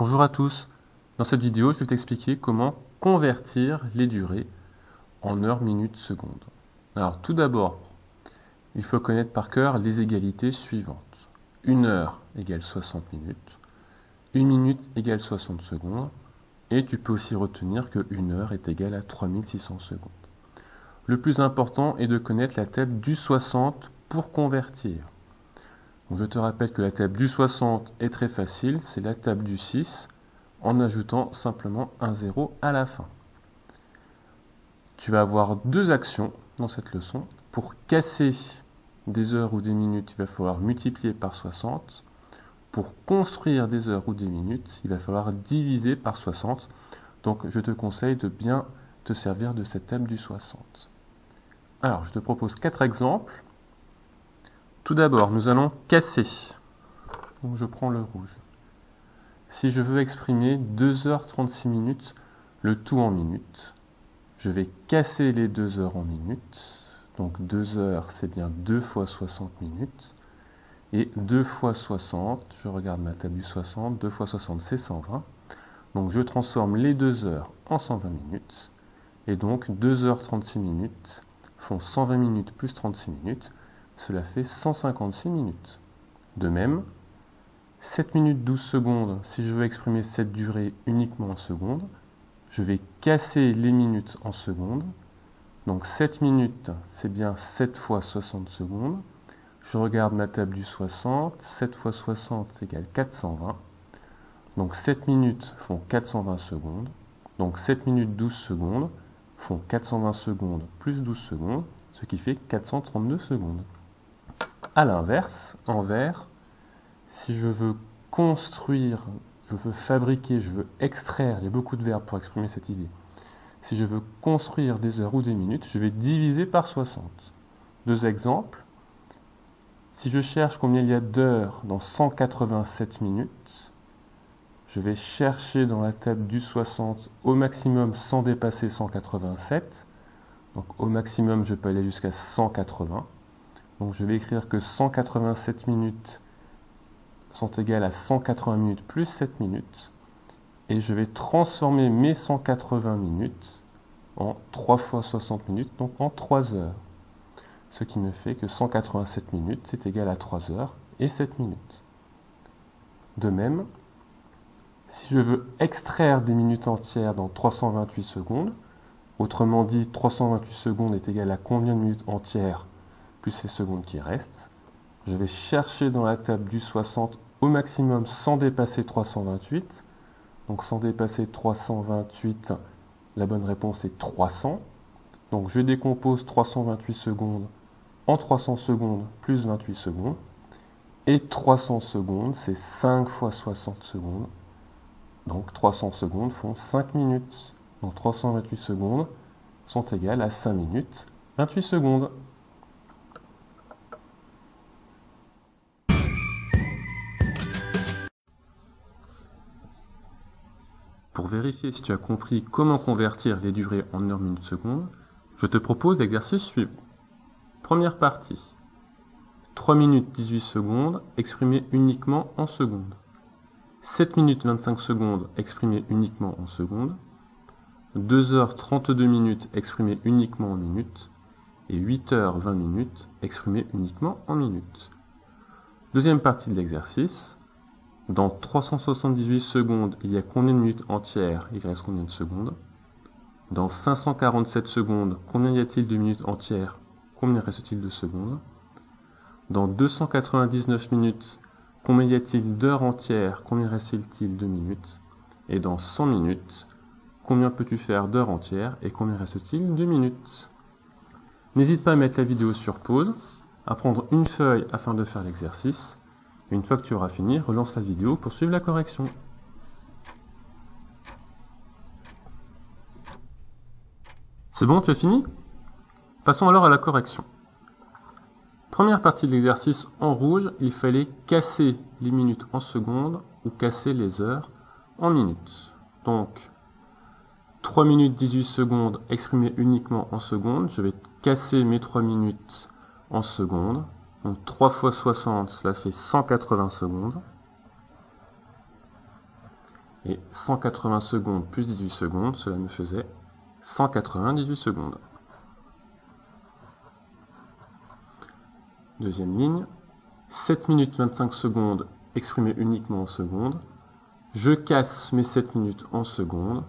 Bonjour à tous, dans cette vidéo je vais t'expliquer comment convertir les durées en heures, minutes, secondes. Alors tout d'abord, il faut connaître par cœur les égalités suivantes. 1 heure égale 60 minutes, 1 minute égale 60 secondes, et tu peux aussi retenir que 1 heure est égale à 3600 secondes. Le plus important est de connaître la table du 60 pour convertir. Donc, je te rappelle que la table du 60 est très facile, c'est la table du 6 en ajoutant simplement un 0 à la fin. Tu vas avoir deux actions dans cette leçon. Pour casser des heures ou des minutes, il va falloir multiplier par 60. Pour construire des heures ou des minutes, il va falloir diviser par 60. Donc je te conseille de bien te servir de cette table du 60. Alors, je te propose 4 exemples. Tout d'abord, nous allons casser. Donc je prends le rouge. Si je veux exprimer 2h36 minutes, le tout en minutes, je vais casser les 2 heures en minutes. Donc 2 heures, c'est bien 2 fois 60 minutes. Et 2 fois 60, je regarde ma table du 60, 2 fois 60, c'est 120. Donc je transforme les 2 heures en 120 minutes. Et donc 2h36 minutes font 120 minutes plus 36 minutes. Cela fait 156 minutes. De même, 7 minutes 12 secondes, si je veux exprimer cette durée uniquement en secondes, je vais casser les minutes en secondes. Donc 7 minutes, c'est bien 7 fois 60 secondes. Je regarde ma table du 60, 7 fois 60 égale 420. Donc 7 minutes font 420 secondes. Donc 7 minutes 12 secondes font 420 secondes plus 12 secondes, ce qui fait 432 secondes. A l'inverse, en vert, si je veux construire, je veux fabriquer, je veux extraire, il y a beaucoup de verbes pour exprimer cette idée. Si je veux construire des heures ou des minutes, je vais diviser par 60. Deux exemples. Si je cherche combien il y a d'heures dans 187 minutes, je vais chercher dans la table du 60 au maximum sans dépasser 187. Donc au maximum, je peux aller jusqu'à 180. Donc je vais écrire que 187 minutes sont égales à 180 minutes plus 7 minutes. Et je vais transformer mes 180 minutes en 3 fois 60 minutes, donc en 3 heures. Ce qui me fait que 187 minutes, c'est égal à 3 heures et 7 minutes. De même, si je veux extraire des minutes entières dans 328 secondes, autrement dit 328 secondes est égal à combien de minutes entières plus ces secondes qui restent, je vais chercher dans la table du 60 au maximum sans dépasser 328. Donc sans dépasser 328, la bonne réponse est 300. Donc je décompose 328 secondes en 300 secondes plus 28 secondes. Et 300 secondes, c'est 5 fois 60 secondes. Donc 300 secondes font 5 minutes. Donc 328 secondes sont égales à 5 minutes 28 secondes. Pour vérifier si tu as compris comment convertir les durées en heures, minutes, secondes, je te propose l'exercice suivant. Première partie. 3 minutes 18 secondes exprimées uniquement en secondes. 7 minutes 25 secondes exprimées uniquement en secondes. 2 heures 32 minutes exprimées uniquement en minutes. Et 8 heures 20 minutes exprimées uniquement en minutes. Deuxième partie de l'exercice. Dans 378 secondes, il y a combien de minutes entières? Il reste combien de secondes? Dans 547 secondes, combien y a-t-il de minutes entières? Combien reste-t-il de secondes? Dans 299 minutes, combien y a-t-il d'heures entières? Combien reste-t-il de minutes? Et dans 100 minutes, combien peux-tu faire d'heures entières et combien reste-t-il de minutes? N'hésite pas à mettre la vidéo sur pause, à prendre une feuille afin de faire l'exercice. Une fois que tu auras fini, relance la vidéo pour suivre la correction. C'est bon, tu as fini? Passons alors à la correction. Première partie de l'exercice en rouge, il fallait casser les minutes en secondes ou casser les heures en minutes. Donc, 3 minutes 18 secondes exprimées uniquement en secondes, je vais casser mes 3 minutes en secondes. Donc 3 fois 60, cela fait 180 secondes. Et 180 secondes plus 18 secondes, cela me faisait 198 secondes. Deuxième ligne, 7 minutes 25 secondes exprimées uniquement en secondes. Je casse mes 7 minutes en secondes.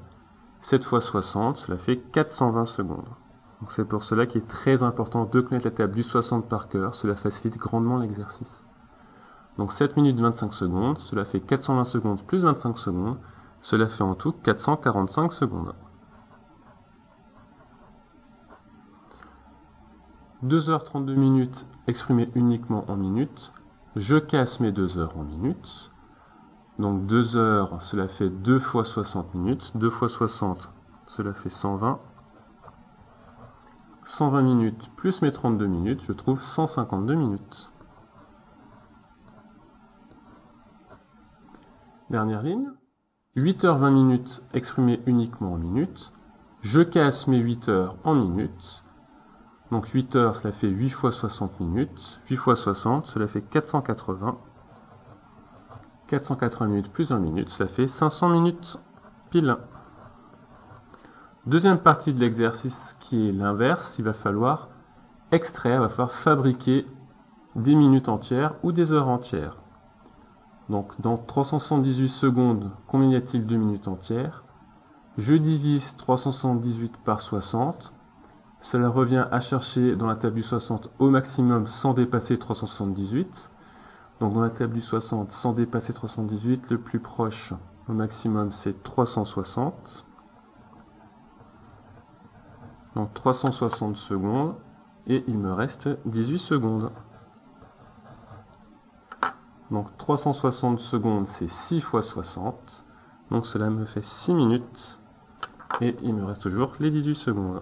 7 fois 60, cela fait 420 secondes. Donc c'est pour cela qu'il est très important de connaître la table du 60 par cœur, cela facilite grandement l'exercice. Donc 7 minutes 25 secondes, cela fait 420 secondes plus 25 secondes, cela fait en tout 445 secondes. 2h32 minutes exprimées uniquement en minutes, je casse mes 2 heures en minutes. Donc 2 heures, cela fait 2 fois 60 minutes, 2 fois 60, cela fait 120. 120 minutes plus mes 32 minutes, je trouve 152 minutes. Dernière ligne, 8h20 minutes exprimées uniquement en minutes, je casse mes 8 heures en minutes. Donc 8 heures, cela fait 8 fois 60 minutes, 8 fois 60, cela fait 480. 480 minutes plus 1 minute, ça fait 500 minutes pile. Deuxième partie de l'exercice qui est l'inverse, il va falloir extraire, il va falloir fabriquer des minutes entières ou des heures entières. Donc dans 378 secondes, combien y a-t-il de minutes entières? Je divise 378 par 60. Cela revient à chercher dans la table du 60 au maximum sans dépasser 378. Donc dans la table du 60, sans dépasser 378, le plus proche au maximum c'est 360. Donc 360 secondes et il me reste 18 secondes. Donc 360 secondes c'est 6 fois 60. Donc cela me fait 6 minutes et il me reste toujours les 18 secondes.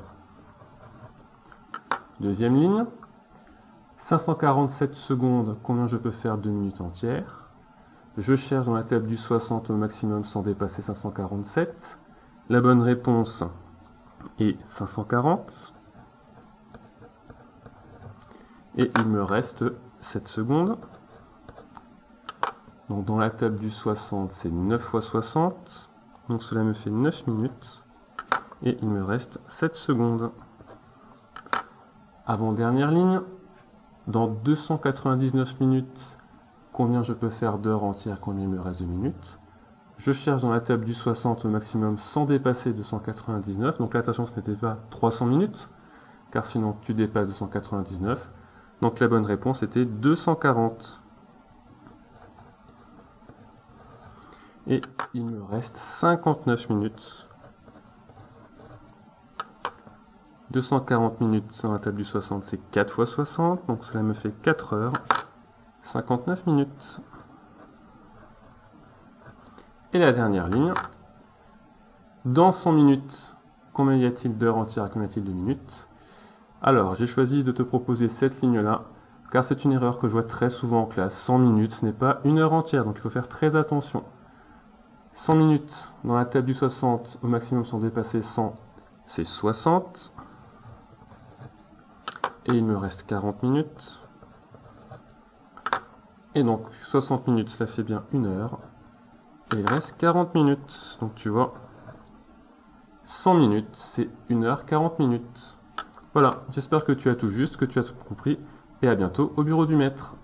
Deuxième ligne. 547 secondes, combien je peux faire de minutes entières? Je cherche dans la table du 60 au maximum sans dépasser 547. La bonne réponse est 540. Et il me reste 7 secondes. Donc dans la table du 60, c'est 9 fois 60. Donc cela me fait 9 minutes. Et il me reste 7 secondes. Avant-dernière ligne. Dans 299 minutes, combien je peux faire d'heures entières, combien il me reste de minutes? Je cherche dans la table du 60 au maximum sans dépasser 299. Donc là, attention, ce n'était pas 300 minutes, car sinon tu dépasses 299. Donc la bonne réponse était 240. Et il me reste 59 minutes. 240 minutes dans la table du 60, c'est 4 fois 60, donc cela me fait 4 heures, 59 minutes. Et la dernière ligne, dans 100 minutes, combien y a-t-il d'heures entières et combien y a-t-il de minutes? Alors, j'ai choisi de te proposer cette ligne-là, car c'est une erreur que je vois très souvent en classe. 100 minutes, ce n'est pas une heure entière, donc il faut faire très attention. 100 minutes dans la table du 60, au maximum sans dépasser 100, c'est 60. Et il me reste 40 minutes. Et donc 60 minutes, ça fait bien 1 heure. Et il reste 40 minutes. Donc tu vois, 100 minutes, c'est 1 heure 40 minutes. Voilà, j'espère que tu as tout juste, que tu as tout compris. Et à bientôt au bureau du maître.